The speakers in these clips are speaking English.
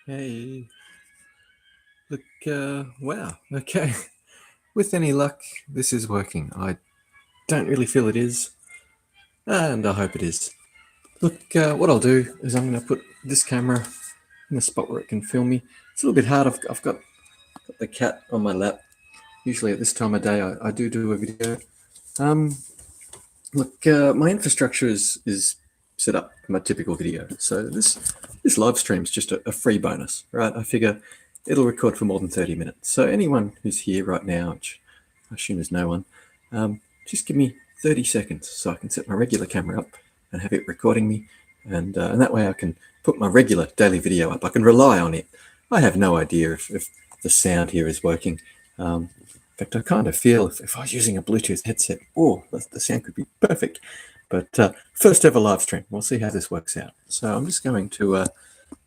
Hey, look, wow, okay. With any luck, this is working. I don't really feel it is, and I hope it is. Look, what I'll do is I'm going to put this camera in a spot where it can film me. It's a little bit hard. I've got the cat on my lap. Usually at this time of day, I do a video. Um, Look, my infrastructure is set up for my typical video. So this live stream is just a free bonus, right? I figure it'll record for more than 30 minutes. So anyone who's here right now, which I assume is no one, just give me 30 seconds so I can set my regular camera up and have it recording me. And that way I can put my regular daily video up. I can rely on it. I have no idea if the sound here is working. In fact, I kind of feel if I was using a Bluetooth headset, the sound could be perfect. But first ever live stream. We'll see how this works out. So I'm just going to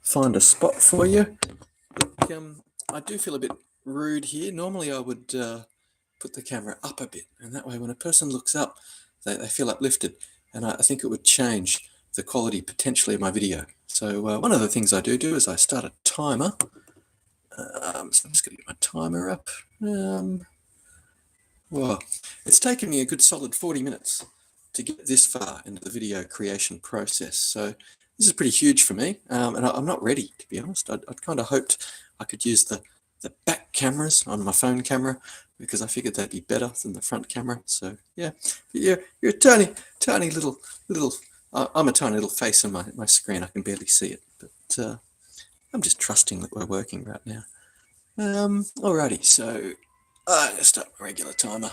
find a spot for you. Look, I do feel a bit rude here. Normally I would put the camera up a bit, and that way when a person looks up, they feel uplifted, and I think it would change the quality potentially of my video. So one of the things I do is I start a timer. So I'm just going to get my timer up. Well, it's taken me a good solid 40 minutes to get this far into the video creation process. So this is pretty huge for me, and I'm not ready, to be honest. I'd kind of hoped I could use the back cameras on my phone camera because I figured that'd be better than the front camera. So yeah, you're a tiny little. I'm a tiny little face on my screen. I can barely see it, but I'm just trusting that we're working right now. Alrighty, so I'm going to start my regular timer.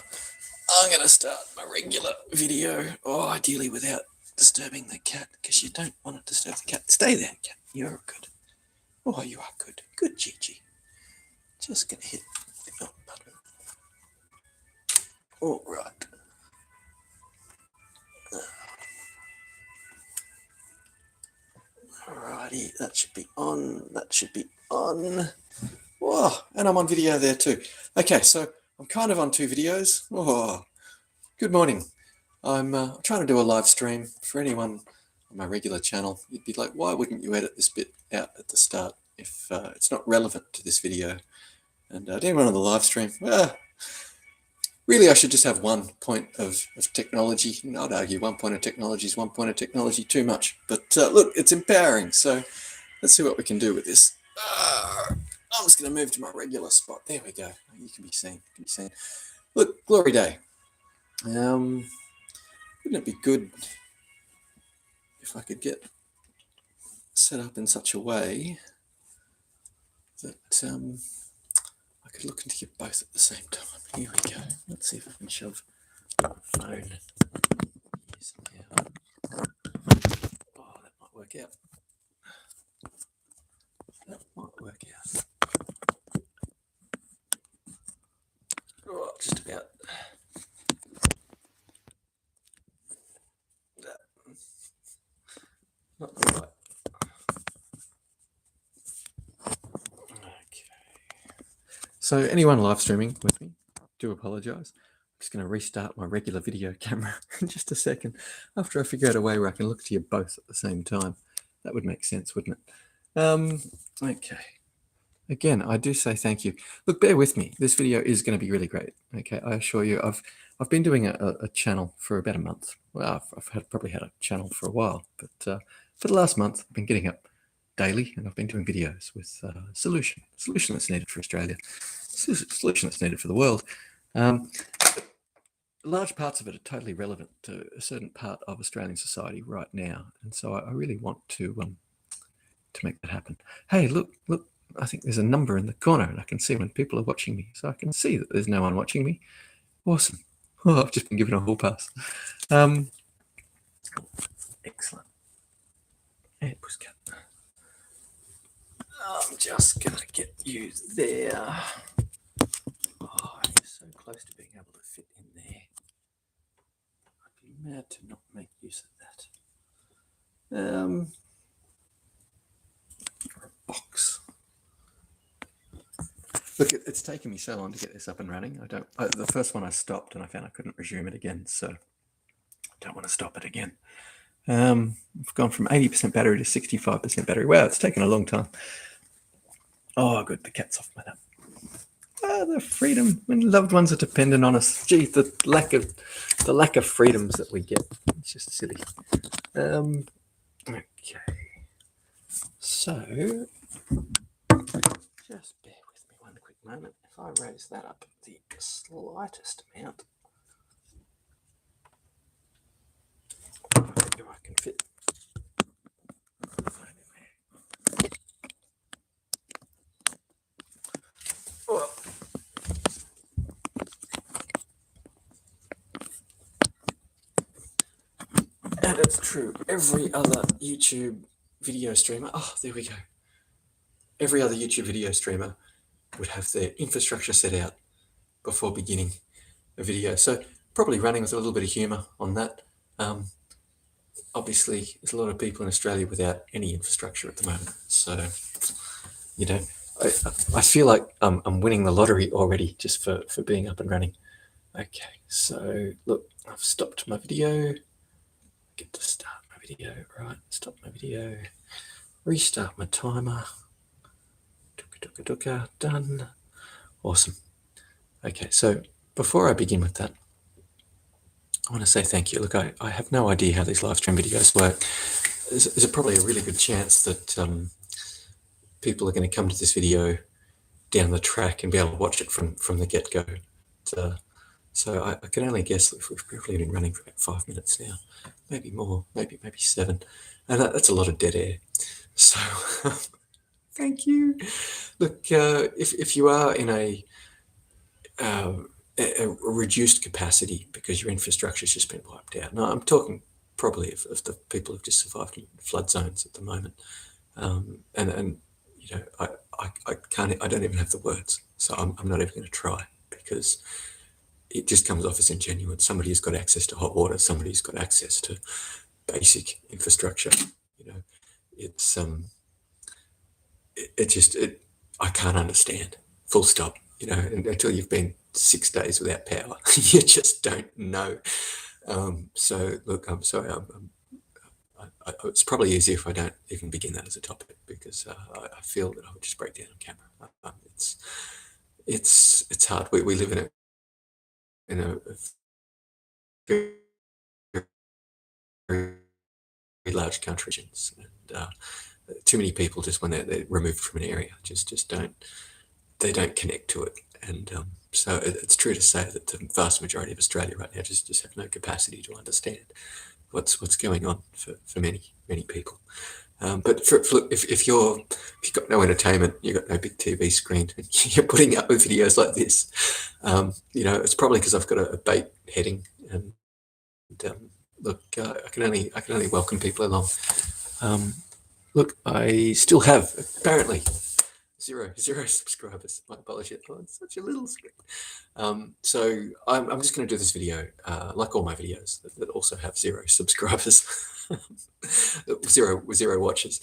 I'm going to start my regular video, ideally without disturbing the cat, because you don't want to disturb the cat. Stay there, cat. You're good. Oh, you are good. Good, Gigi. Just going to hit the button. All right. Alrighty, that should be on. That should be on. Whoa, and I'm on video there too. Okay, so I'm kind of on two videos. Oh, good morning. I'm trying to do a live stream for anyone on my regular channel. You'd be like, why wouldn't you edit this bit out at the start if it's not relevant to this video? And anyone on the live stream, really I should just have one point of technology. I'd argue one point of technology is one point of technology too much. But look, it's empowering. So let's see what we can do with this. I'm just going to move to my regular spot. There we go. You can be seen. Look, glory day. Wouldn't it be good if I could get set up in such a way that I could look into you both at the same time? Here we go. Let's see if I can shove my phone. Oh, that might work out. Oh, just about. Not quite. Okay. So anyone live streaming with me, do apologise. I'm just going to restart my regular video camera in just a second after I figure out a way where I can look to you both at the same time. That would make sense, wouldn't it? Okay. Again, I do say thank you. Look, bear with me. This video is going to be really great. Okay, I assure you. I've been doing a channel for about a month. Well, I've probably had a channel for a while, but for the last month, I've been getting up daily, and I've been doing videos with solution that's needed for Australia, solution that's needed for the world. Large parts of it are totally relevant to a certain part of Australian society right now, and so I really want to make that happen. Hey, look! I think there's a number in the corner, and I can see when people are watching me, so I can see that there's no one watching me. Awesome! Oh, I've just been given a hall pass. Excellent. Hey, pussycat. I'm just gonna get you there. Oh, you're so close to being able to fit in there. I'd be mad to not make use of that. Or a box. Look, it's taken me so long to get this up and running. The first one I stopped and I found I couldn't resume it again, so I don't want to stop it again. I've gone from 80% battery to 65% battery. Wow, it's taken a long time. Oh, good, the cat's off my lap. Ah, the freedom when loved ones are dependent on us. Gee, the lack of freedoms that we get. It's just silly. Okay. So just bear with me one quick moment. If I raise that up the slightest amount, I can fit. Well, and it's true. Every other YouTube video streamer, oh, there we go. Every other YouTube video streamer would have their infrastructure set out before beginning a video. So probably running with a little bit of humor on that. Obviously, there's a lot of people in Australia without any infrastructure at the moment. So, you know, I feel like I'm winning the lottery already just for being up and running. Okay, so look, I've stopped my video. Get to start my video, right? Stop my video. Restart my timer. Done. Awesome. Okay, so before I begin with that, I want to say thank you. Look, I have no idea how these live stream videos work. There's probably a really good chance that people are going to come to this video down the track and be able to watch it from the get-go. So I can only guess that we've probably been running for about 5 minutes now, maybe more, maybe 7, and that's a lot of dead air. So thank you. Look, if you are in a reduced capacity because your infrastructure's just been wiped out. No, I'm talking probably of the people who've just survived in flood zones at the moment, and you know, I can't. I don't even have the words, so I'm not even going to try because it just comes off as ingenuine. Somebody who's got access to hot water, somebody who's got access to basic infrastructure. You know, it's I can't understand. Full stop. You know, until you've been 6 days without power, you just don't know. So look, I'm sorry. It's probably easier if I don't even begin that as a topic because I feel that I would just break down on camera. It's hard. We live in a very, very large country, and too many people just when they're removed from an area just don't connect to it. And so it's true to say that the vast majority of Australia right now just have no capacity to understand what's going on for many people. But if you've got no entertainment, you've got no big TV screen, you're putting up with videos like this, you know, it's probably because I've got a bait heading. And look, I can only welcome people along. Look, I still have apparently zero subscribers. My apologies. Oh, it's such a little screen. So I'm just going to do this video, like all my videos that also have 0 subscribers, zero watches.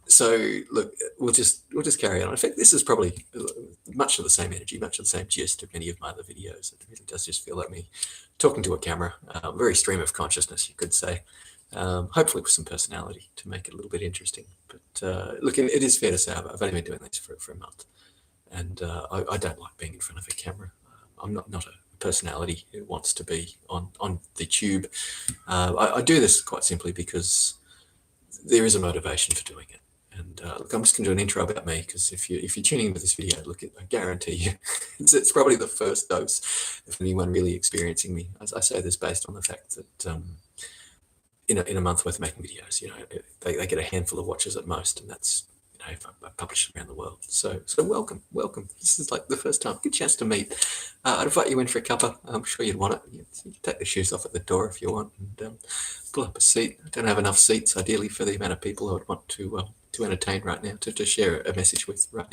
So look, we'll just carry on. In fact, this is probably much of the same energy, much of the same gist of many of my other videos. It really does just feel like me talking to a camera, very stream of consciousness, you could say. Hopefully with some personality to make it a little bit interesting. But look, it is fair to say I've only been doing this for a month, and I don't like being in front of a camera. I'm not a personality who wants to be on the tube. I do this quite simply because there is a motivation for doing it. And look, I'm just going to do an intro about me because if you're tuning into this video, look, I guarantee you, it's probably the first dose of anyone really experiencing me. As I say this based on the fact that in a month worth of making videos, you know, they get a handful of watches at most, and that's, you know, if I publish around the world. So welcome. This is like the first time, good chance to meet. I'd invite you in for a cuppa. I'm sure you'd want it. You can take the shoes off at the door if you want, and pull up a seat. I don't have enough seats, ideally, for the amount of people I would want to entertain right now, to share a message with right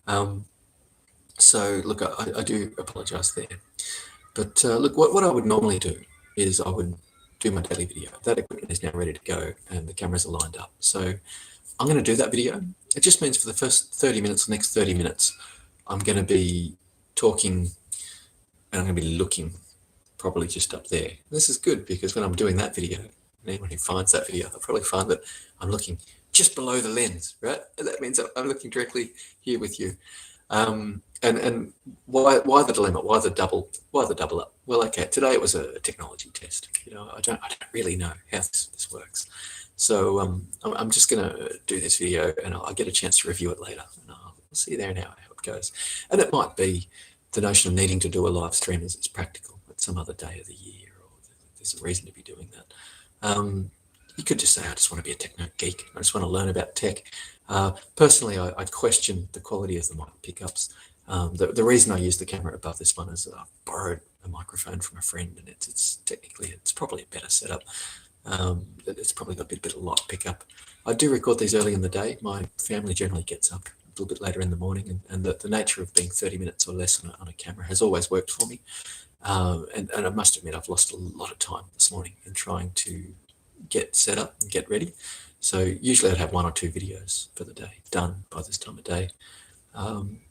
now. So look, I do apologise there, but look, what I would normally do is I would do my daily video. That equipment is now ready to go and the cameras are lined up. So I'm going to do that video. It just means for the first 30 minutes, the next 30 minutes, I'm going to be talking and I'm going to be looking probably just up there. This is good because when I'm doing that video, and anyone who finds that video, they'll probably find that I'm looking just below the lens, right? And that means I'm looking directly here with you. And why the dilemma? Why the double up? Well, okay, today it was a technology test. I don't really know how this works. So I'm just going to do this video, and I'll get a chance to review it later, and I'll see there now how it goes. And it might be the notion of needing to do a live stream is practical at some other day of the year, or there's a reason to be doing that. You could just say, I just want to be a techno geek. I just want to learn about tech. Personally, I question the quality of the mic pickups. The reason I use the camera above this one is I borrowed a microphone from a friend, and it's probably a better setup. It's probably got a bit of light pickup. I do record these early in the day. My family generally gets up a little bit later in the morning, and the nature of being 30 minutes or less on a camera has always worked for me. And I must admit, I've lost a lot of time this morning in trying to get set up and get ready. So usually I'd have 1 or 2 videos for the day done by this time of day.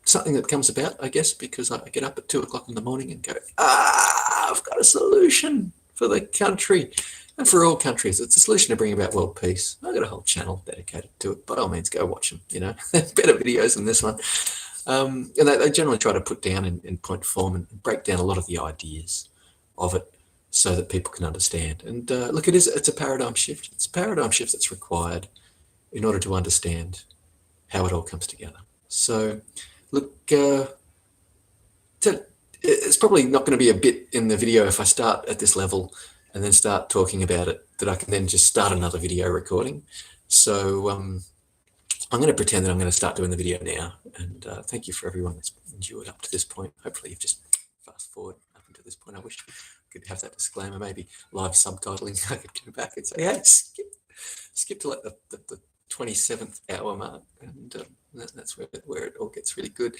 Something that comes about, I guess, because I get up at 2 o'clock in the morning and go, I've got a solution for the country and for all countries. It's a solution to bring about world peace. I've got a whole channel dedicated to it. By all means, go watch them, better videos than this one. And they generally try to put down in point form and break down a lot of the ideas of it, so that people can understand. And look, it's a paradigm shift. It's a paradigm shift that's required in order to understand how it all comes together. So look, it's probably not going to be a bit in the video if I start at this level and then start talking about it, that I can then just start another video recording. So I'm going to pretend that I'm going to start doing the video now. And thank you for everyone that's endured up to this point. Hopefully you've just fast forward up until this point. I wish could have that disclaimer, maybe live subtitling. I could go back and say, hey, skip to like the 27th hour mark, and that's where it all gets really good.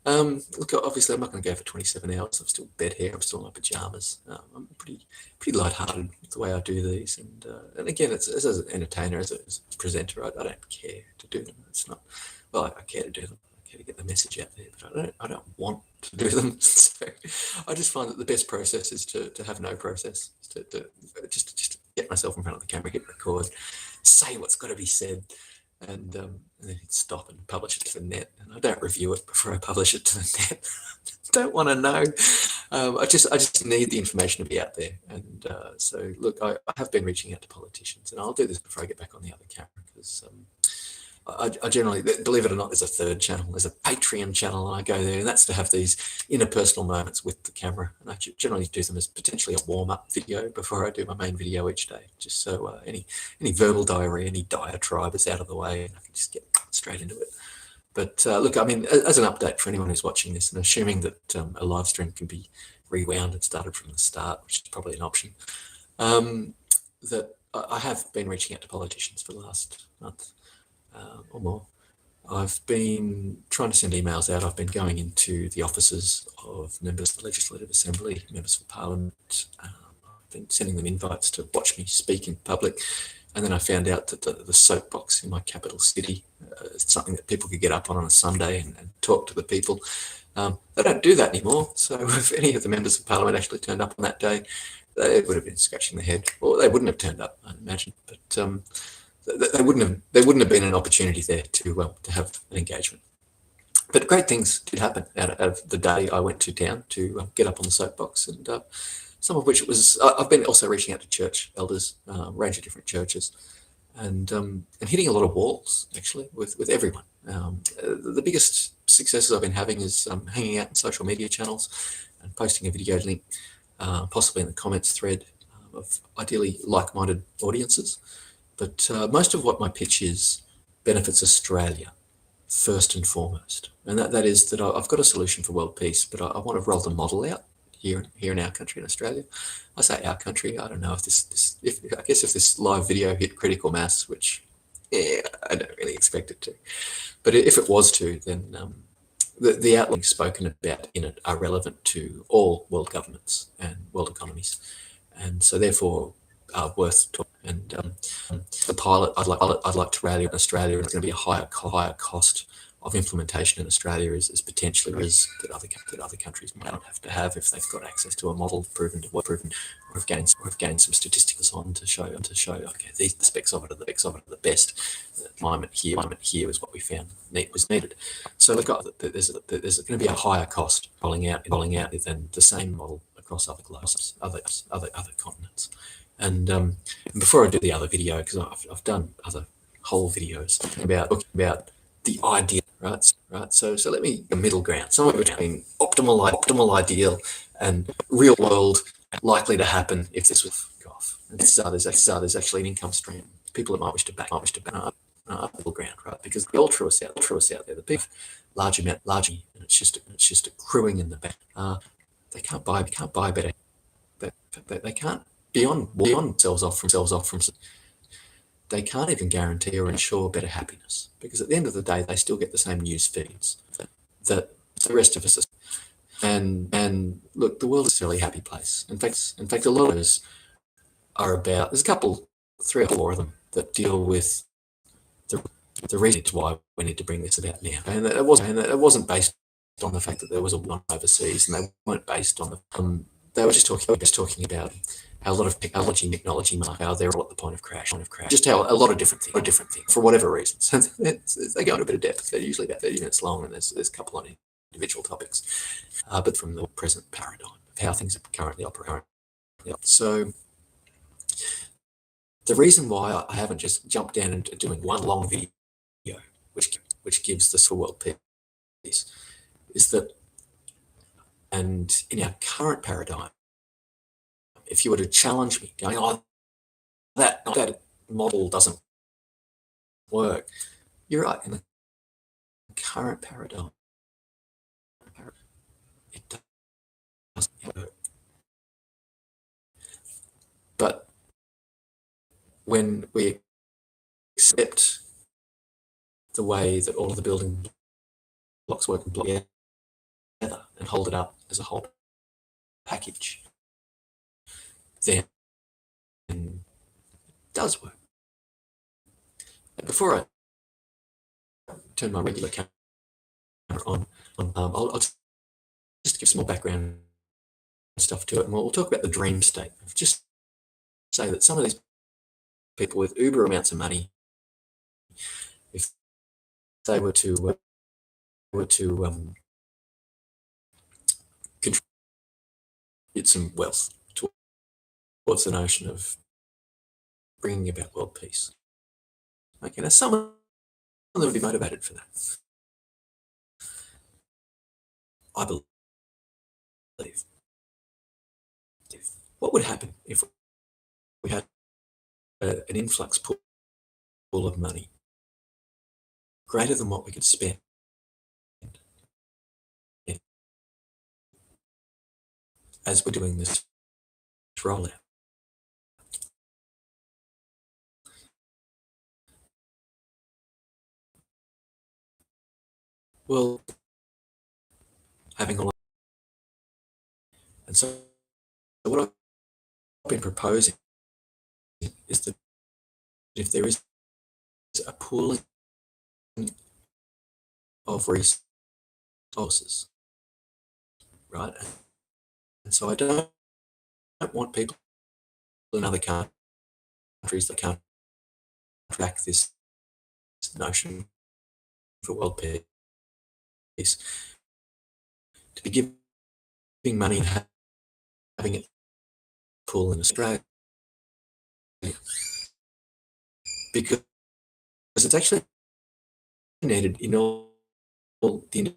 Look, obviously I'm not going to go for 27 hours. I'm still bed hair. I'm still in my pajamas. I'm pretty lighthearted with the way I do these, and again, it's as an entertainer, as a presenter, I don't care to do them. It's not, well, I care to do them. To get the message out there, but I don't want to do them. So I just find that the best process is to have no process, to just get myself in front of the camera, hit record, say what's got to be said, and then hit stop and publish it to the net. And I don't review it before I publish it to the net. Don't want to know. I just need the information to be out there. And so look, I have been reaching out to politicians, and I'll do this before I get back on the other camera, because I generally, believe it or not, there's a third channel. There's a Patreon channel, and I go there, and that's to have these interpersonal moments with the camera. And I generally do them as potentially a warm-up video before I do my main video each day, just so any verbal diarrhea, any diatribe is out of the way, and I can just get straight into it. But look, I mean, as an update for anyone who's watching this, and assuming that a live stream can be rewound and started from the start, which is probably an option, that I have been reaching out to politicians for the last month. Or more. I've been trying to send emails out. I've been going into the offices of members of the Legislative Assembly, members of Parliament. I've been sending them invites to watch me speak in public. And then I found out that the soapbox in my capital city is something that people could get up on a Sunday and talk to the people. They don't do that anymore. So if any of the members of Parliament actually turned up on that day, they would have been scratching their head, or they wouldn't have turned up, I imagine. But there wouldn't have been an opportunity there to have an engagement. But great things did happen out of the day I went to town to get up on the soapbox, and some of which it was. I've been also reaching out to church elders, a range of different churches, and hitting a lot of walls actually with everyone. The biggest successes I've been having is hanging out in social media channels and posting a video link, possibly in the comments thread of ideally like-minded audiences. But most of what my pitch is benefits Australia first and foremost. And that is that I've got a solution for world peace, but I want to roll the model out here in our country, in Australia. I say our country, I don't know if I guess if this live video hit critical mass, which I don't really expect it to. But if it was to, then the outlines spoken about in it are relevant to all world governments and world economies. And so therefore, worth talking. And the pilot I'd like to rally in Australia, it's going to be a higher cost of implementation in Australia is potentially risk that other countries might not have to have if they've got access to a model proven or have gained some statistics on to show okay, the specs of it are the best, alignment here is what we found was needed. So we've got that there's going to be a higher cost rolling out than the same model across other globes, other continents. And before I do the other video, because I've done other whole videos about the ideal, right? So let me the middle ground, somewhere between optimal ideal and real world likely to happen if this was off. And there's actually an income stream. People that might wish to back middle ground, right? Because the altruists out there, the big large, and it's just accruing in the bank. They can't buy better. They can't beyond themselves off from. They can't even guarantee or ensure better happiness, because at the end of the day, they still get the same news feeds that the rest of us are. And look, the world is a really happy place. In fact, a lot of those are about. There's a couple, 3 or 4 of them that deal with the reasons why we need to bring this about now. And it wasn't based on the fact that there was a war overseas, and they weren't based on the. They were just talking about how a lot of technology, how they're all at the point of crash. Just how a lot of different things for whatever reasons. They go into a bit of depth. They're usually about 30 minutes long, and there's a couple on individual topics, but from the present paradigm of how things are currently operating. So the reason why I haven't just jumped down into doing one long video, which gives the world peace, is that, and in our current paradigm, if you were to challenge me, going, "Oh, that model doesn't work," you're right. In the current paradigm, it doesn't work. But when we accept the way that all of the building blocks work together and hold it up as a whole package, then it does work. And before I turn my regular camera on, I'll just give some more background stuff to it, and we'll talk about the dream state. Just say that some of these people with uber amounts of money, if they were to contribute some wealth towards the notion of bringing about world peace. Okay, now some of them would be motivated for that. I believe. What would happen if we had an influx pool of money greater than what we could spend as we're doing this rollout? Well, having all, and so what I've been proposing is that if there is a pooling of resources, right? And so I don't want people in other countries that can't track this notion for world peace to be giving money and having it pool in Australia, because it's actually needed in all the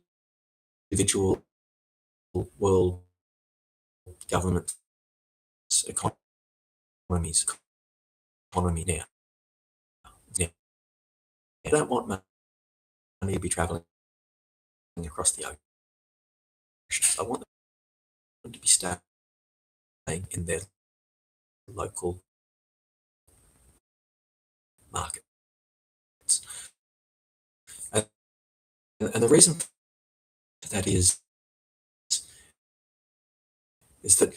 individual world governments, economy now. I don't want money to be travelling across the oceans. I want them to be staying in their local markets. And the reason for that is that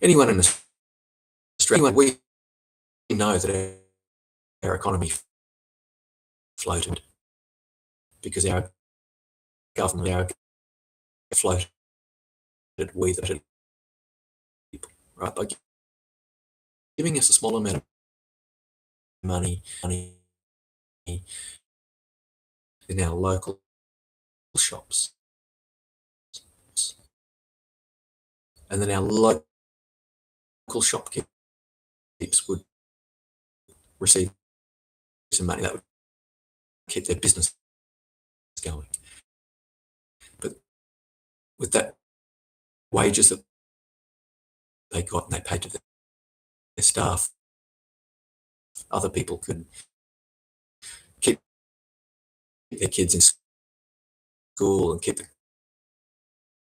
anyone in Australia, we know that our economy floated because our government floated with the people, right? By giving us a small amount of money in our local shops. And then our local shopkeepers would receive some money that would keep their business going. But with that wages that they got and they paid to their staff, other people could keep their kids in school and keep the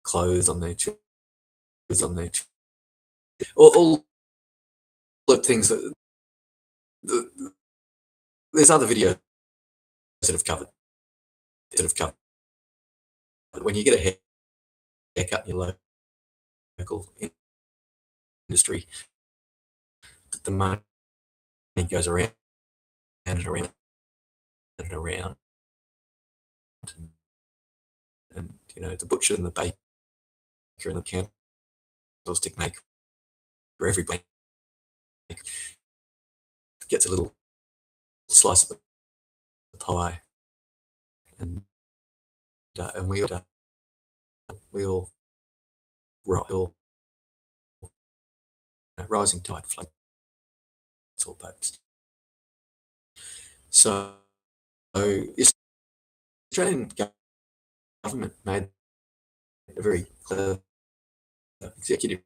clothes on their children, all the things that there's other videos that have covered. When you get a haircut in your local industry, the money goes around and around and around. And the butcher and the baker and the candlestick maker, every bank gets a little slice of the pie, and we all rising tide floats all boats. So the Australian government made a very clever executive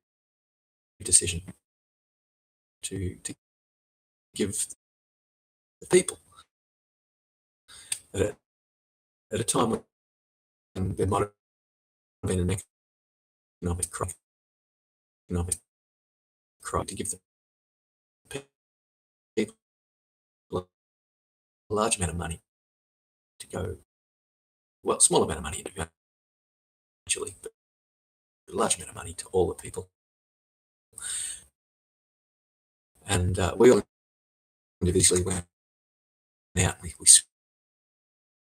decision to give the people at a time when there might have been an economic crisis, to give the people a large amount of money to go, well, a small amount of money actually, but a large amount of money to all the people. And we all individually went out and we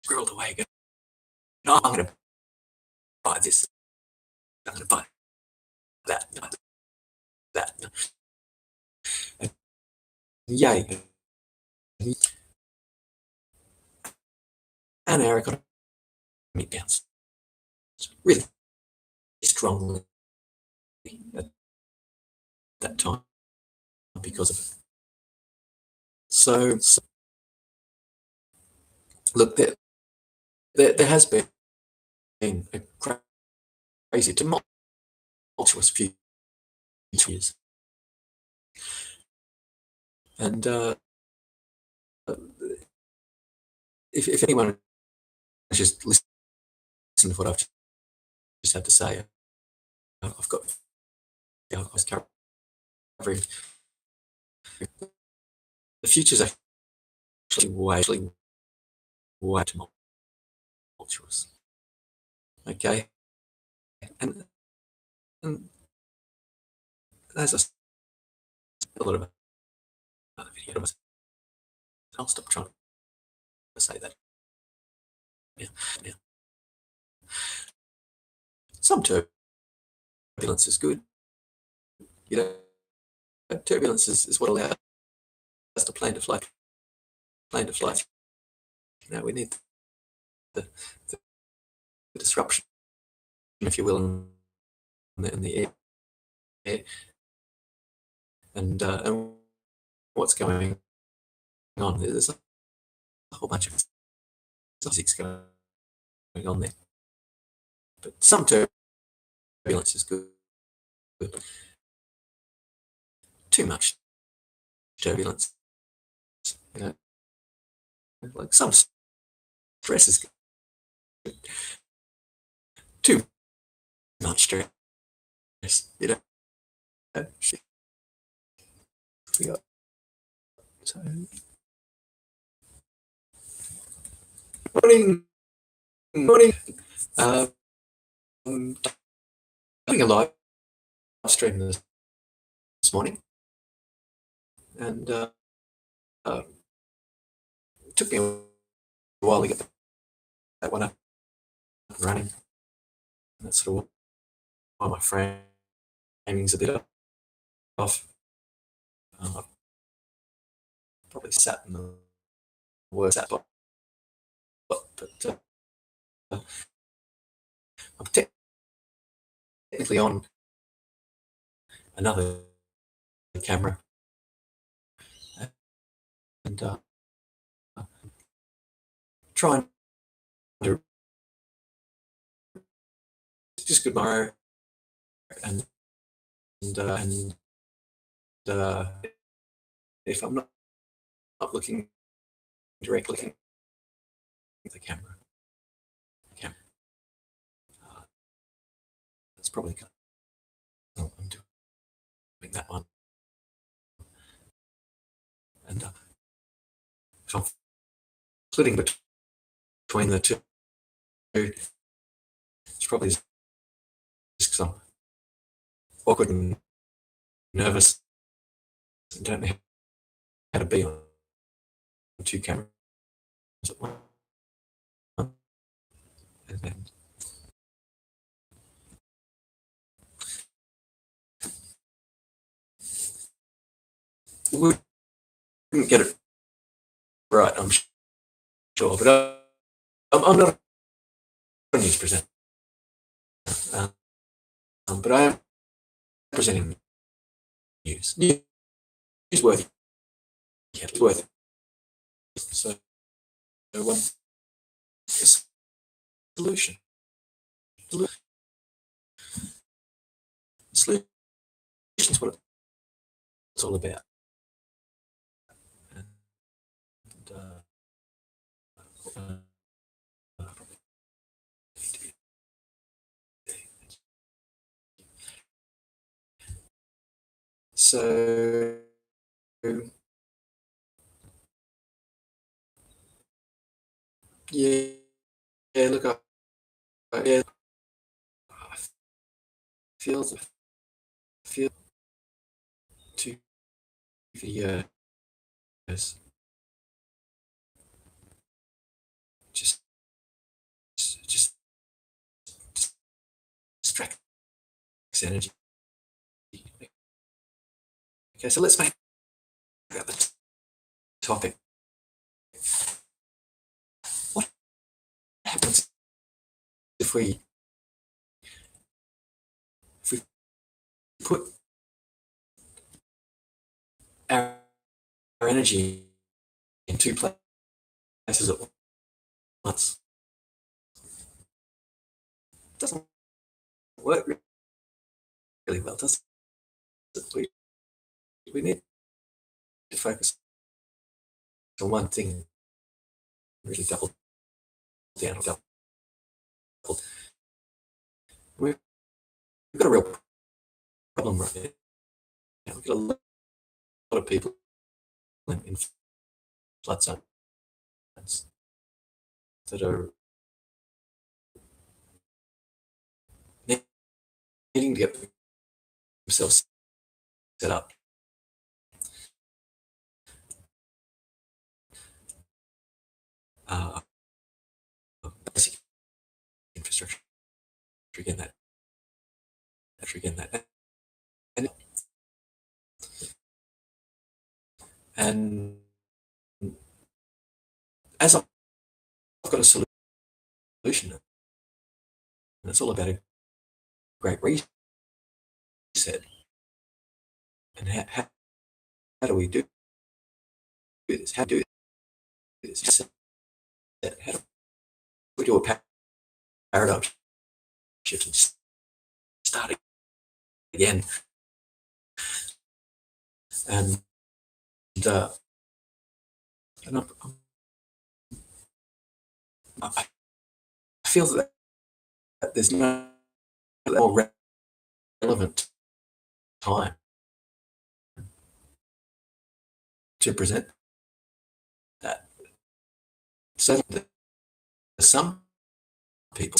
squirreled away, going, no, I'm going to buy this, I'm going to buy that. And yay. And our economy bounced really strongly at that time because of it. So look, there has been a crazy, tumultuous few years. And if anyone just listen to what I've just had to say, I've got, I was covering the future's actually way tumultuous. Okay, and as I said a lot about the video, I'll stop trying to say that. Now. Some turbulence is good. Turbulence is what allows us to plane to fly. We need the disruption, if you will, in the air. And what's going on? There's a whole bunch of physics going on there. But some turbulence is good. Too much turbulence, like some stress is good. Too much stress, We got so morning. Doing a live stream this morning, and it took me a while to get that one up and running. That's sort of why my framing's a bit off. Probably sat in the worst but I'm technically on another camera, and trying to just admire and if I'm not looking directly at the camera, that's probably good. I'm doing that one, and if I'm splitting between the two, it's probably just because I'm awkward and nervous and don't know how to be on two cameras at once. And then we wouldn't get it right, I'm sure, but I'm not a news presenter, but I am presenting news. Newsworthy. Yeah, newsworthy. So, solution. Solution is what it's all about. And, so, yeah, look, I feel 2 videos just distracts energy. Okay, so let's make that the topic. What happens if we put our energy in 2 places at once? It doesn't work really well, does it? We need to focus on one thing, really double down. We've got a real problem right now. We've got a lot of people in flood zones that are needing to get themselves set up. Basic infrastructure, again that, and as I've got a solution, and it's all about a great reset. And how do we do this? How do this? How do we do a paradigm shift and start again? And I feel that there's no more relevant time to present that. So some people,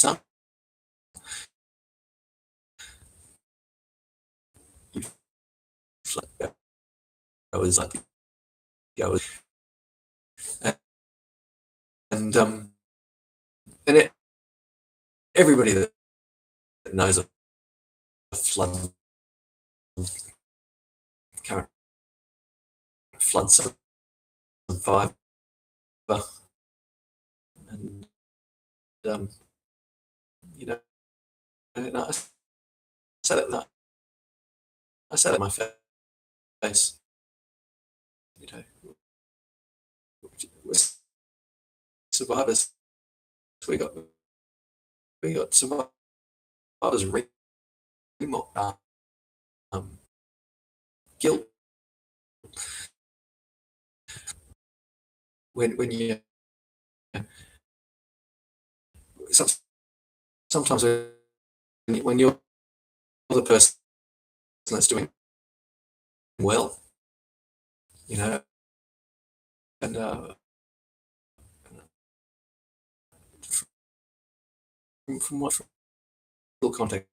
I was like, and everybody that knows a flood, current flood survivor, and you know, and said it, I said it in my face, you know, we're survivors. We got survivors remorse, guilt. When you sometimes when you're the person that's doing well, you know, and from what full contact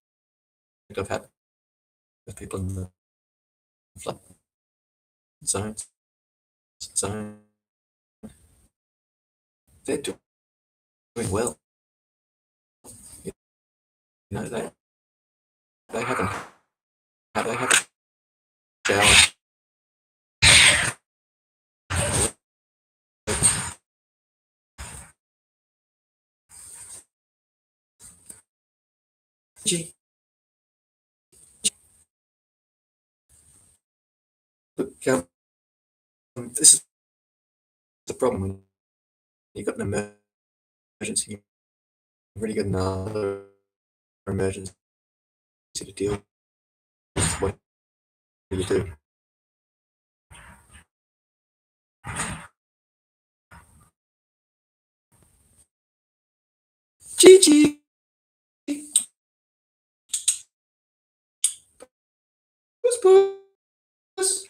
I've had with people in the flood zones, they're doing well. You know, they haven't showered. Look, this is the problem when you've got an emergency. You've already got another emergency to deal with. What do you do? Gigi! Puss, puss.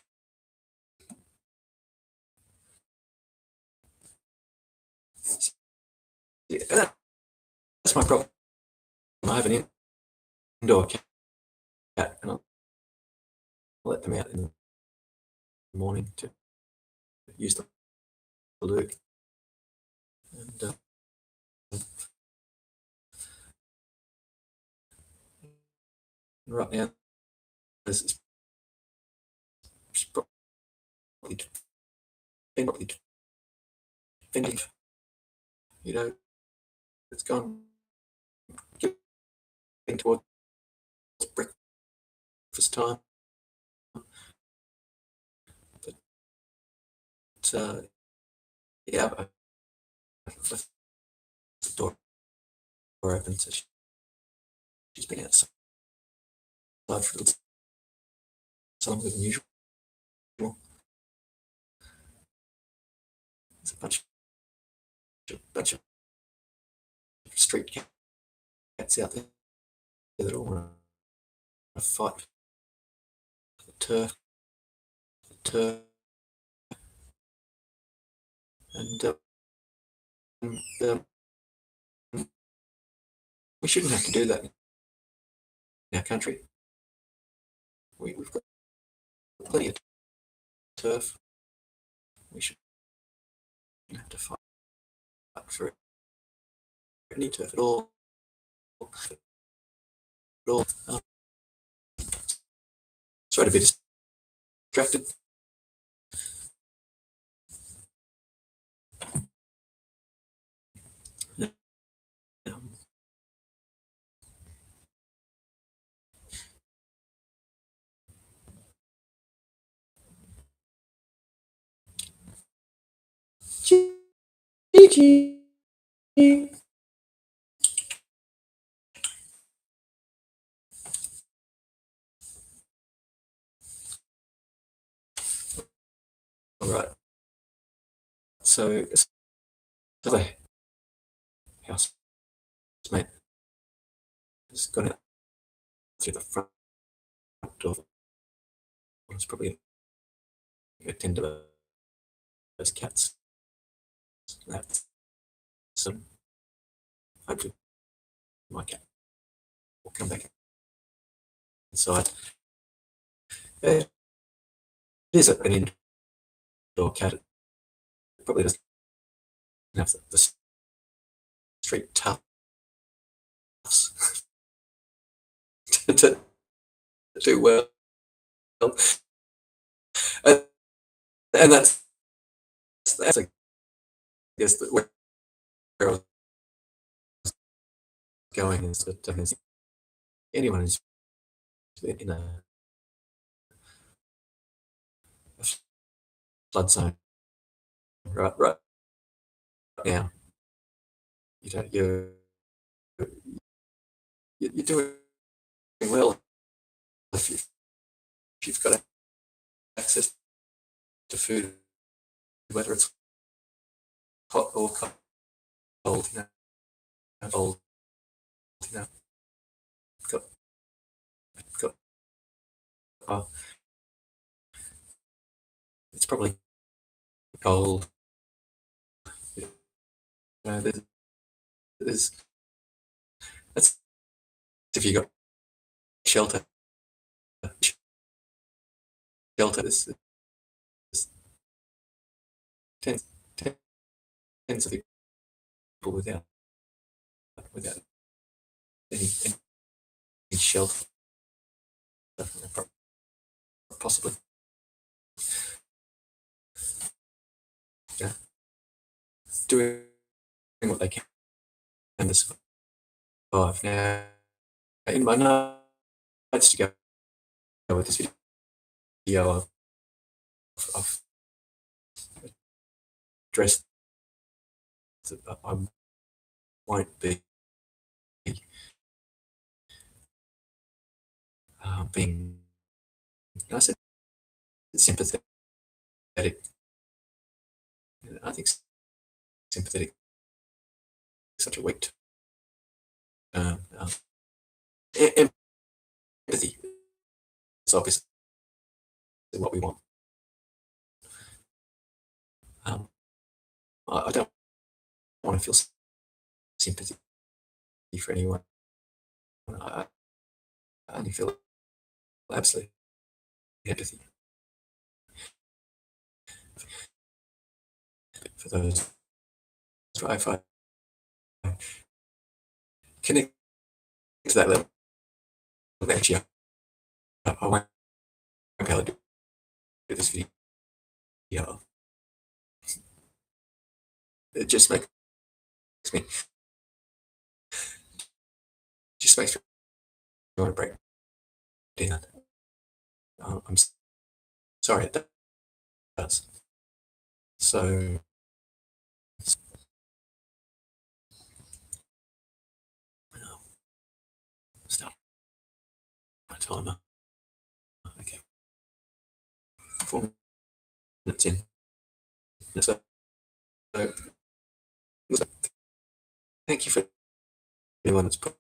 Yeah, that's my problem. I have an indoor cat, and I'll let them out in the morning to use the loo. And right now, it's probably defending. You know, it's gone getting towards breakfast time. But yeah, I left the door open, so she's been outside for a little longer than usual. There's a bunch of street cats out there that all want to fight for the turf, and we shouldn't have to do that in our country. We've got plenty of turf. We shouldn't have to fight for any turf at all. Sorry to be distracted. Gigi. All right. So the housemate has gone out through the front door. It's probably attend to those cats. That's some. Hopefully, my cat will come back inside. It is an indoor cat. It probably doesn't have the street toughs to do well. And that's I guess where I was going is that anyone who's in a flood zone right now, you're doing well if you've got access to food, whether it's hot or cold, cold, you know, got, got, uh, it's probably cold. There's that's if you got shelter. Shelter. There's tens, tens of people without any shelter, possibly. Yeah, doing what they can to survive. Now, in my notes to go with this video, I've addressed that I won't be being, I said, sympathetic. I think sympathetic is such a weak term. Empathy is obviously what we want. I don't want to feel sympathy for anyone. I only feel absolute empathy for those. If I connect to that level of energy, I won't be able to do this video. It just makes me want to break down. I'm sorry, it does. So start my timer. Okay, 4 minutes in. So thank you for anyone that's put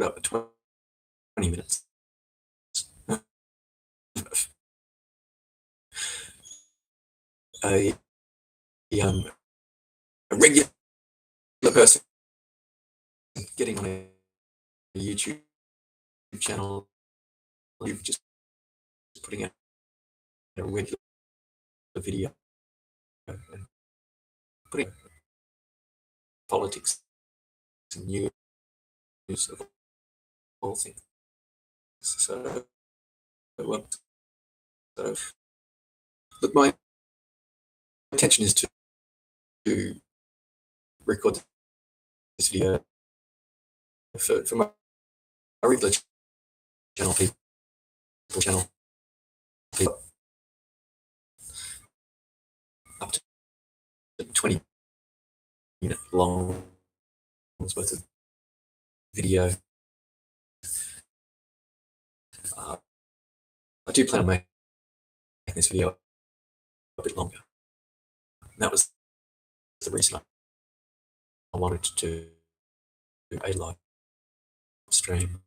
up 20 minutes. A regular person getting on a YouTube channel, you're just putting out a regular video and putting politics and news of all things. So look, my intention is to record this video for my regular channel people up to 20-minute long worth of video. I do plan on making this video a bit longer. And that was the reason I wanted to do a live stream.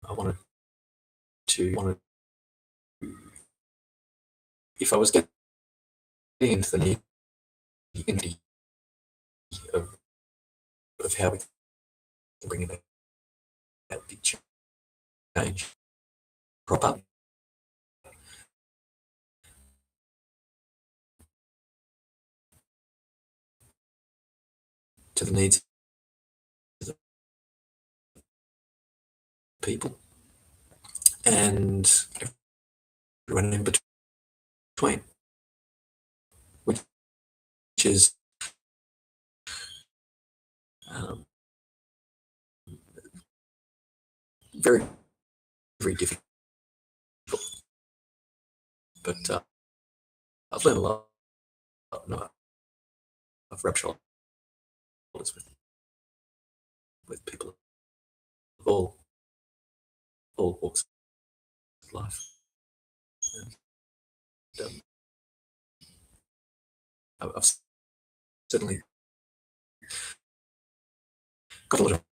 I wanted to, if I was getting into the nitty of how we can bring about that big change, prop up to the needs of the people and everyone in between, which is very, very difficult. But I've learned a lot. No, I've rubbed shoulders with people of all walks of life. And, I've certainly got a lot of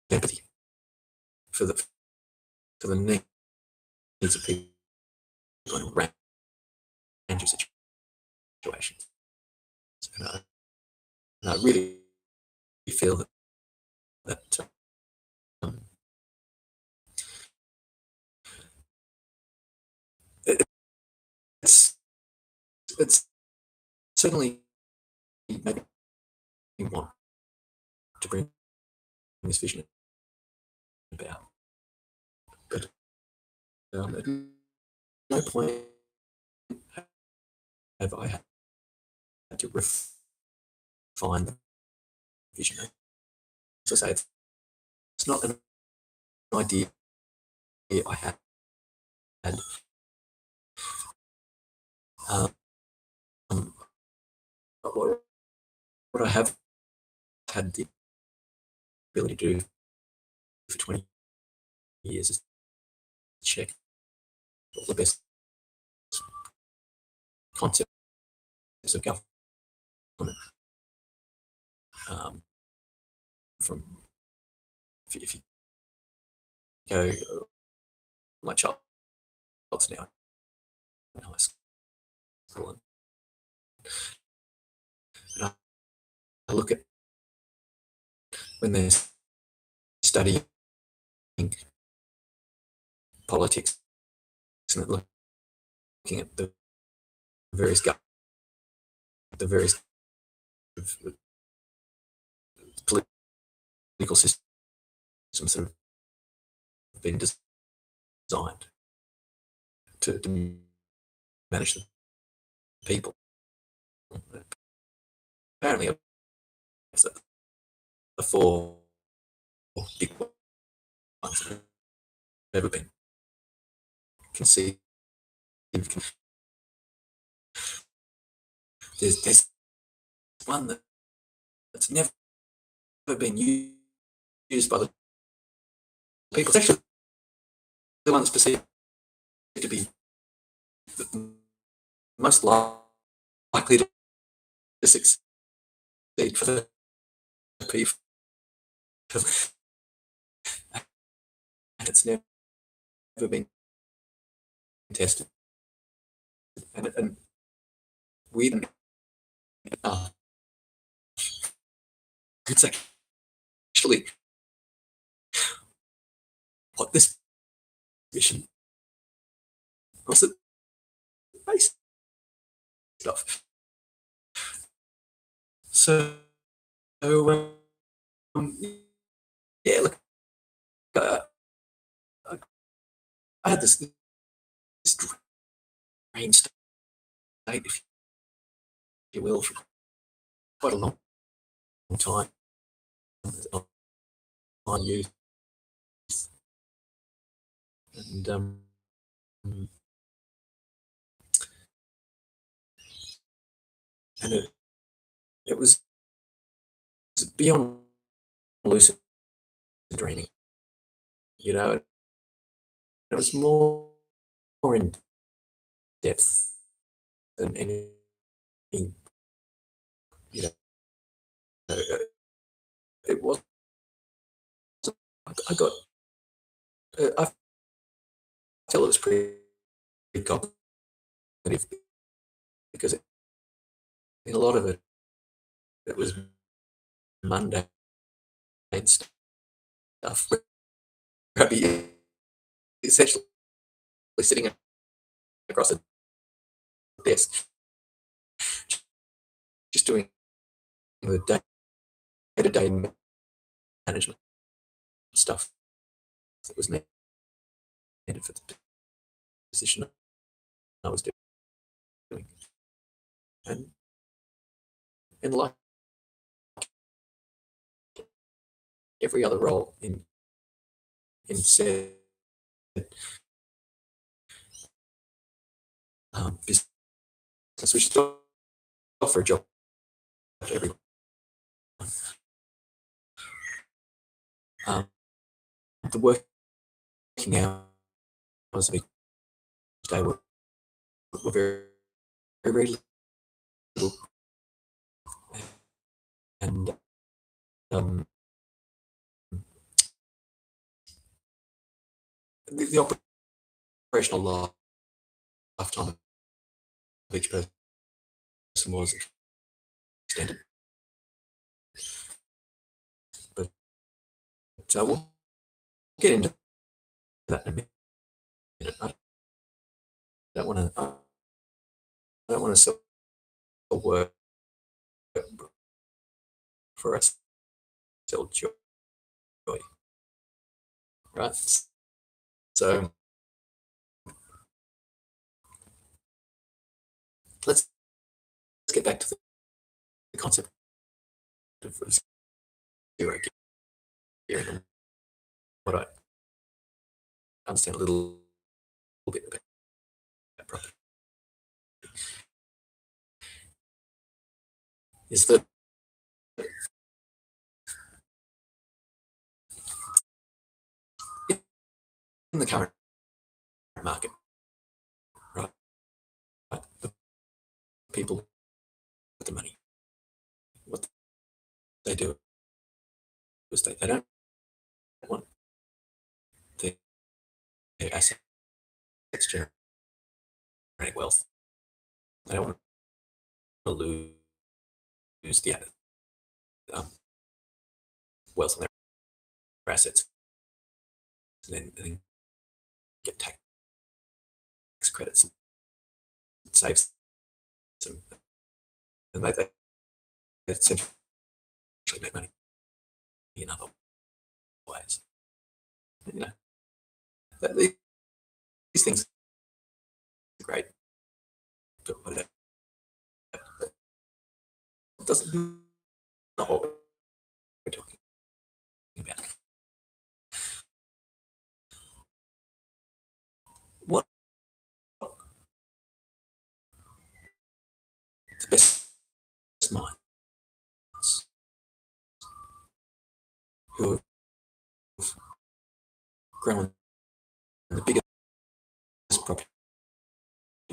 empathy for the needs of people in a range of situations. And I really feel that it's certainly made me want to bring this vision about. But at no point have I had to refine the vision. As I say, it's not an idea I had. Um, what I have had the ability to do for 20 years is check all the best concepts of government. From if you go, my child's now in high school, and I look at when they're studying politics and they're looking at the various political systems that have been designed to manage the people. Apparently, the four big ones that have ever been conceived. There's one that's never been used by the people. It's actually the one that's perceived to be the most likely to succeed for the people. And it's never been tested. And we don't know. It's actually what this mission was based off. So, yeah, look, I had this strange state, if you will, for quite a long time on youth. And it was beyond lucid dreaming, you know. It was more in depth than any, you know. It was. I got. I feel it was pretty cognitive because in a lot of it, it was mundane stuff. I'd be essentially sitting across a desk, just doing the day-to-day management stuff that was needed for the position I was doing. And like every other role in instead business which is to offer a job to everyone. Um, the working hours of each day were very, very little, and the operational lifetime of each person was extended. But we'll get into that in a minute. I don't want to. I don't want to sell work for us. Sell joy, right? So let's get back to the concept of zero gear and what I understand a little bit about property is that in the current market, right, the people with the money, what they do is they don't want their, their assets generate wealth. They don't want to lose the wealth on their assets and then get tax credits and save some, and they essentially make money in other ways. You know, these things are great, but whatever. It doesn't know what we're talking about. What the best minds who have grown the biggest property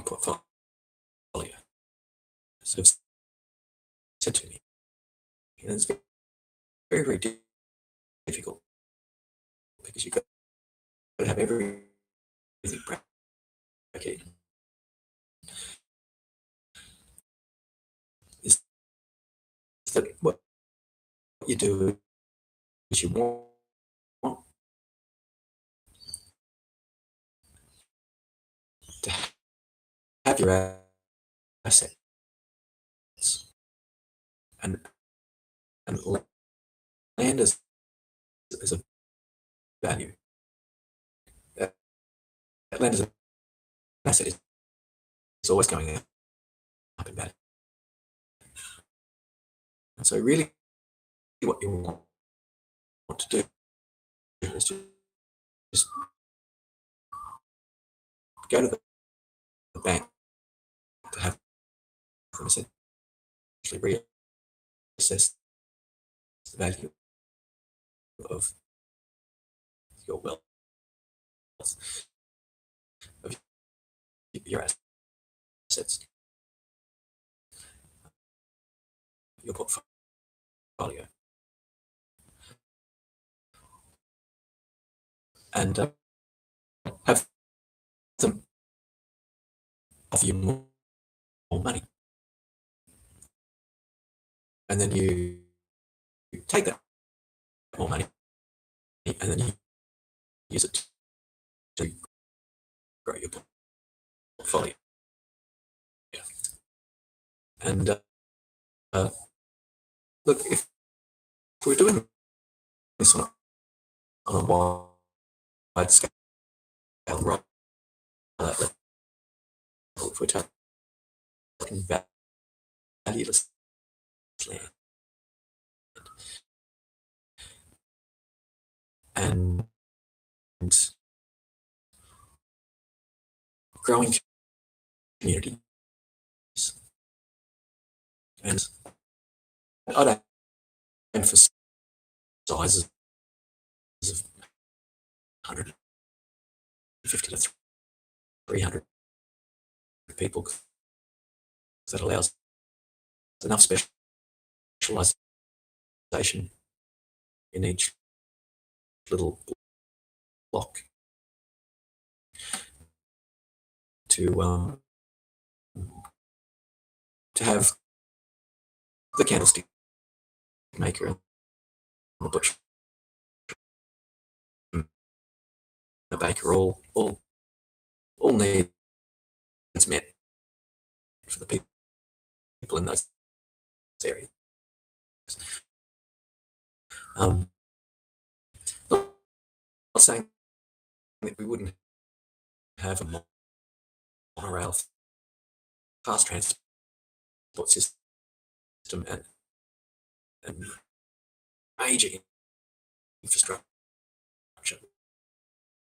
portfolio have said to me, and it's very, very difficult because you've got to have everything bracket is that what you do is you want to have your assets and land as a value. That land as an asset is always going up in value. And so really what you want to do is just go to the bank to have them essentially reassess the value of your wealth, of your assets, your portfolio, and have them offer you more money. And then you take that more money and then you use it to grow your portfolio. And look, if we're doing this on a wide scale, right? If we're talking valueless land, and growing communities. And I don't emphasize sizes of 150 to 300 people, because that allows enough specialization in each little block to have the candlestick maker and the butcher and the baker all needs met for the people in those areas. Not saying that we wouldn't have a monorail fast transport system and major infrastructure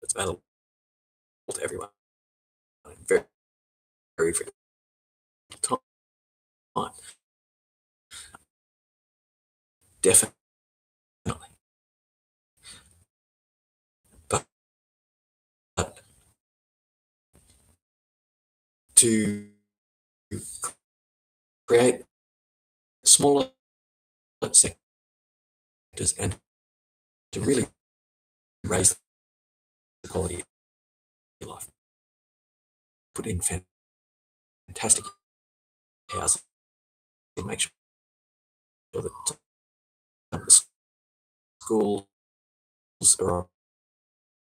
that's available to everyone in very, very frequent time. Definitely. But to create smaller sectors and to really raise the quality of life, put in fantastic housing, and make sure that the schools are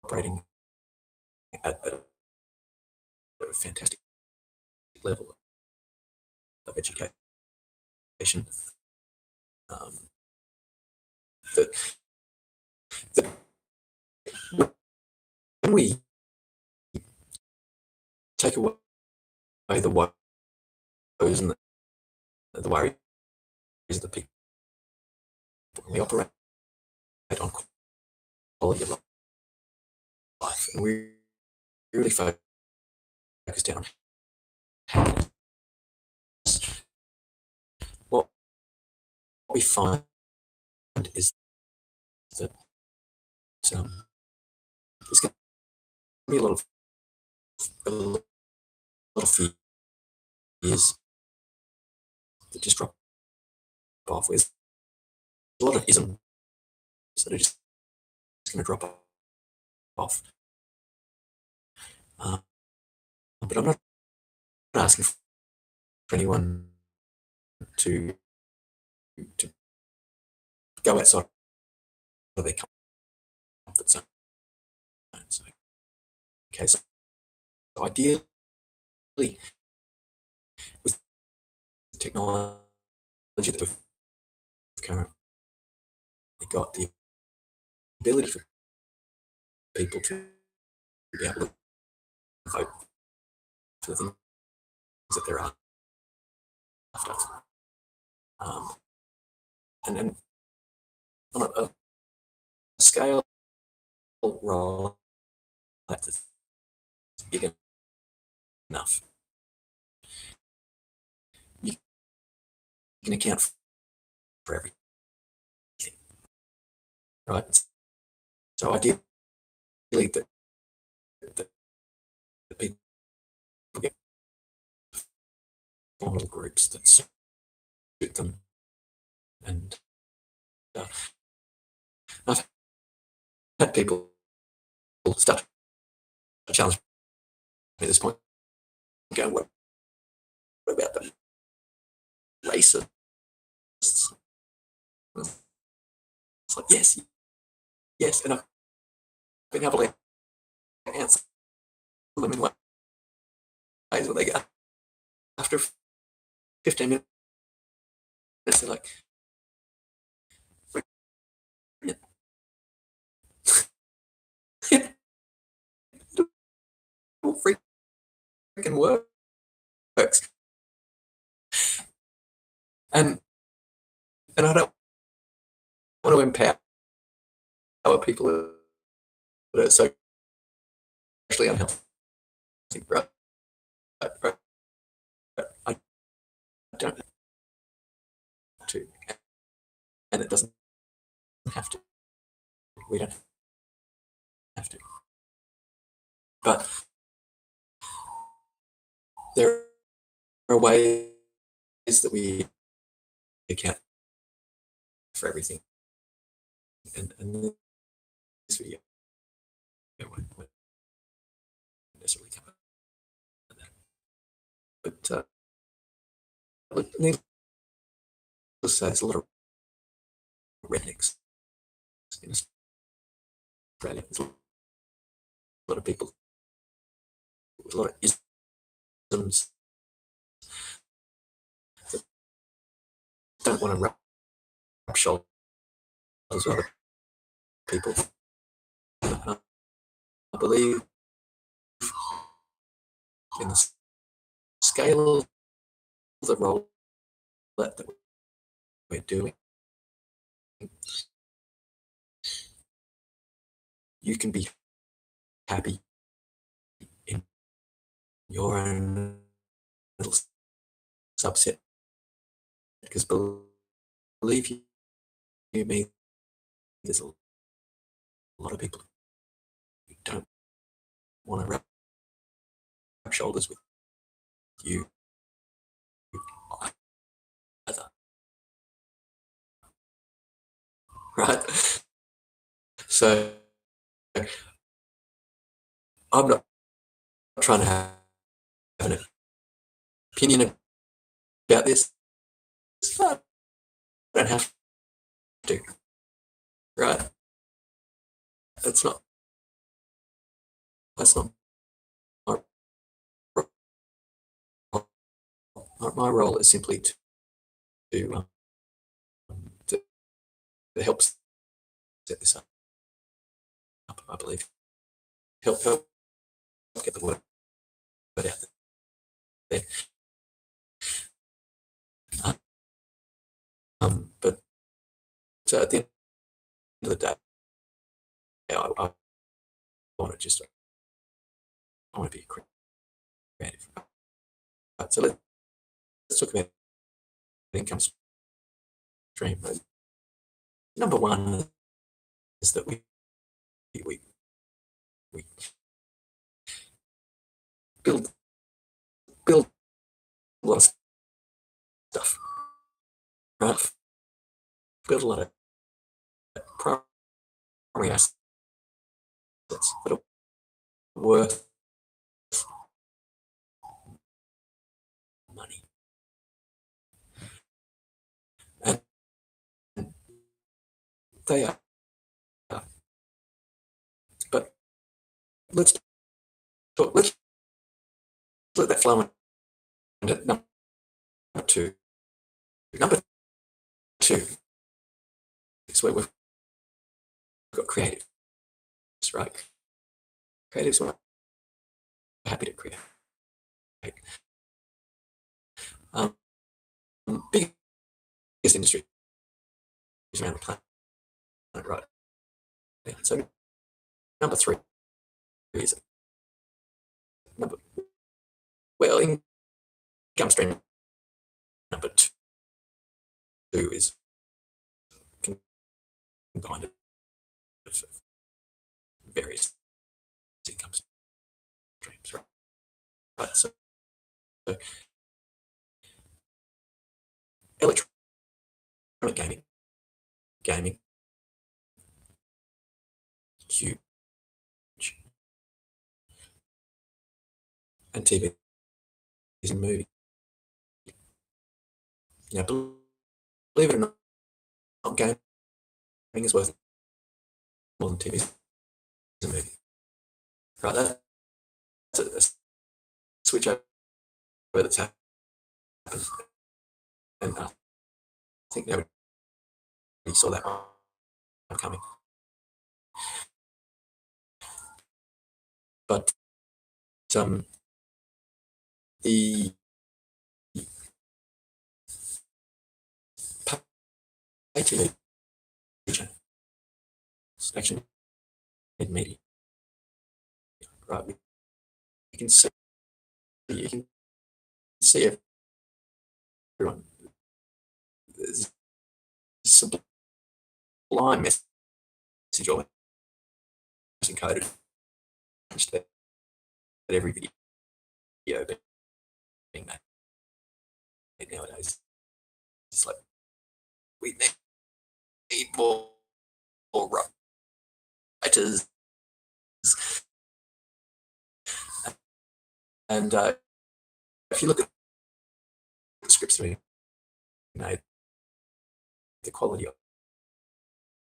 operating at a fantastic level of education. That when we take away the woes and the worries of the people, we operate on quality of life, and we really focus down on happiness. What we find is that there's going to be a lot of fears that just drop off. There's a lot of isms that are just going to drop off. But I'm not asking for anyone to go outside of their comfort zone. So, okay, so ideally, with technology that we've currently got, the ability for people to be able to vote for the things that they're after. And on a scale role that's big enough, you can account for everything, right? So ideally, the people get form little groups that suit them, and I've had people start to challenge me at this point, go, what about the racists? It's like, yes, and I've been able to answer them in ways where they go, after 15 minutes, they're like, it all freaking works. And I don't want to empower people that are so actually unhealthy, right? Right. I don't have to, and it doesn't have to. We don't have to. But there are ways that we account for everything. And this video won't necessarily cover that. But look, needless to say, there's a lot of rednecks in Australia. There's a lot of people with a lot of isms that don't want to rub shoulders with other people. And I believe in the scale of the role that we're doing, you can be happy in your own little subset, because believe you me, there's a lot of people who don't want to rub shoulders with you either, right? So I'm not trying to have an opinion about this. I don't have to, right? That's not my, my role is simply to, to help set this up, I believe. Help get the word out there. But at the end of the day, I want to be creative. Right, so let's talk about income stream. Number one is that we build a lot of stuff, right? Build a lot of primary assets that are worth money. And they are. But let's let that flow into number two. Number two is where we've got creatives, right? Creatives are happy to create. Biggest industry is around the planet, right? Yeah. So number three is income stream. Number two is combined of various income streams, right? So electronic gaming, huge, and TV is a movie. Now, believe it or not, gaming is worth more than TV is a movie, right? That's a switch over that's happened, and I think nobody saw that one coming. But the pay TV channels actually need media, right? You can see everyone. There's a sublime message almost encoded that every video being made nowadays. It's like we need more writers, and if you look at the scripts being made, the quality of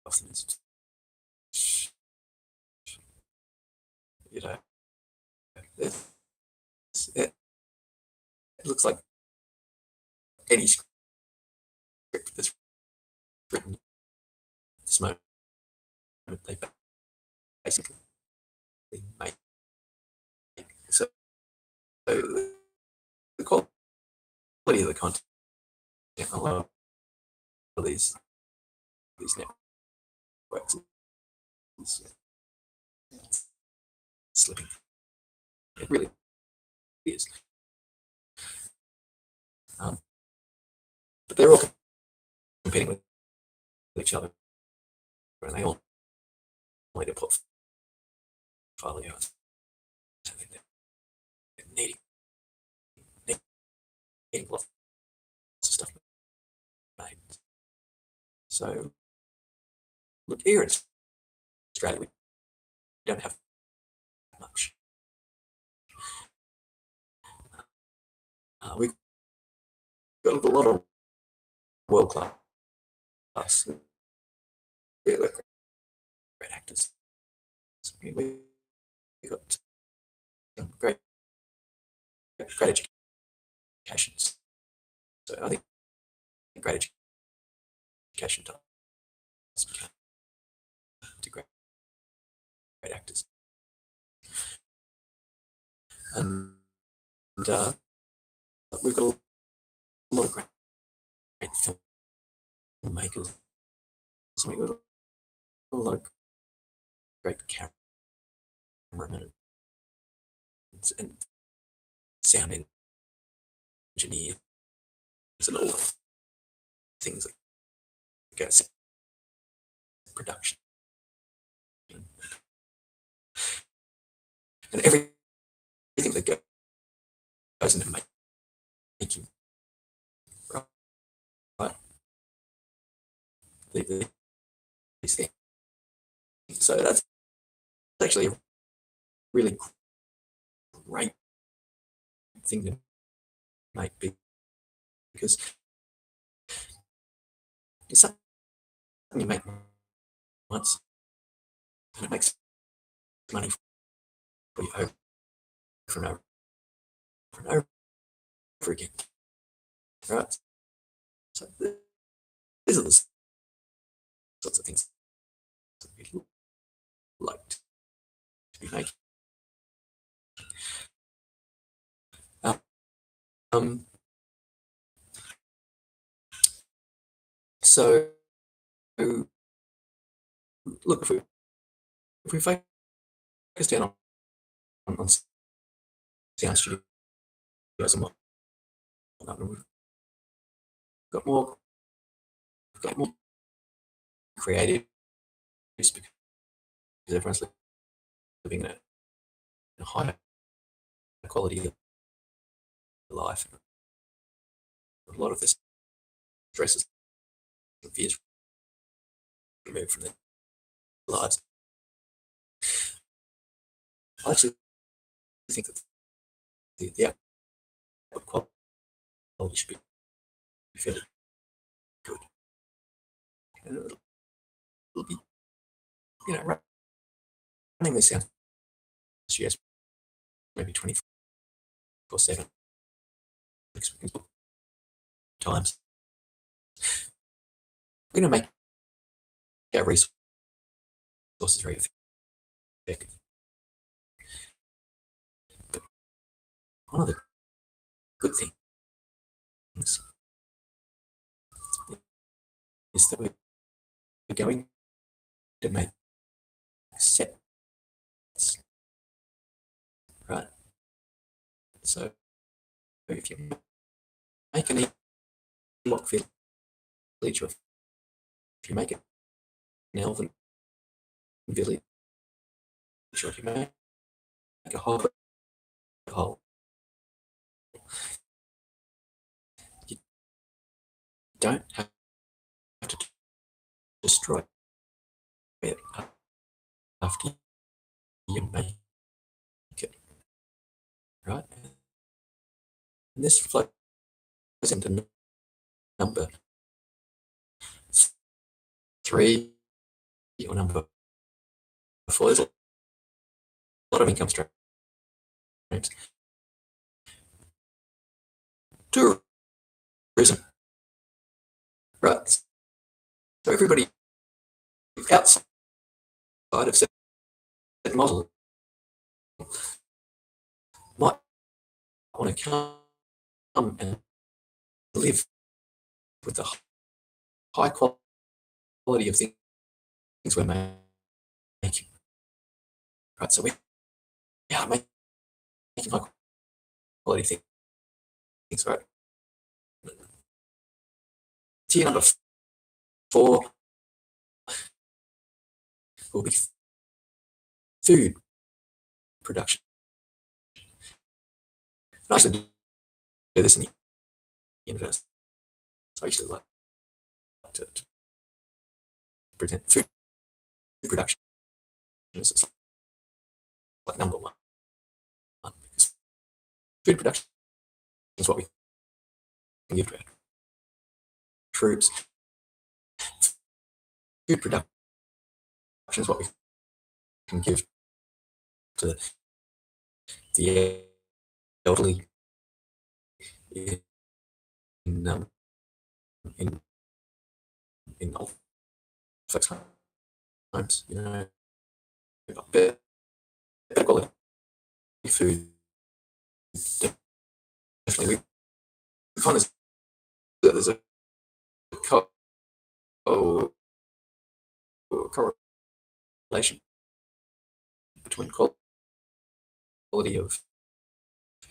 them is, you know, it looks like any script that's written at this moment, they basically make. So the quality of the content, a lot of these networks is slipping. It really is. But they're all competing with each other, and they all need a portfolio. So they're needing lots of stuff made. So look, here in Australia, we don't have much. We've got a lot of world class great actors. We've got great education. So I think great education does become to great actors. And we've got a lot of great filmmakers. So we've got a lot of great cameramen and sound engineers and all the things that go to production. And everything that goes into making, right? These things. So that's actually a really great thing to make, because it's something you make once and it makes money for you over and over and over again, right? So these are the sorts of things that we like to be making. So look, if we focus down on sound studios and whatnot, we've got more creative because everyone's living in a higher quality of life. A lot of this stresses and fears removed from their lives. I actually think that the output quality should be fairly good. And it'll be, running this sound studios maybe 24/7 times. We're going to make our resources very effective. But one of the good things is that we're going to make sets So if you make an Ewok village, or if you make an elven village, or if you make a hobbit hole, you don't have to destroy it after you make it, right? And this flows into number 3 or number 4. There's a lot of income streams. Tourism, right? So everybody outside of that model might want to come and live with the high quality of things we're making, right? So we are making high quality things, right? Tier number 4 will be food production. I used to do this in the universe. So I used to like to pretend food production is like number 1, because food production is what we can give to our troops. Food production is what we can give to the elderly in in in old folks' homes. You know, better quality food. Definitely, we find there's a correlation between quality of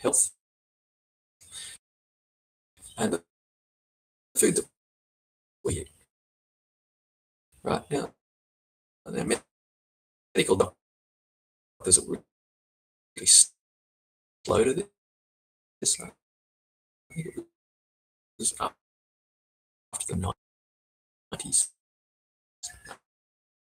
health and the food that we eat. Right now, the medical doctors are really slow to this. I think it was after the 90s.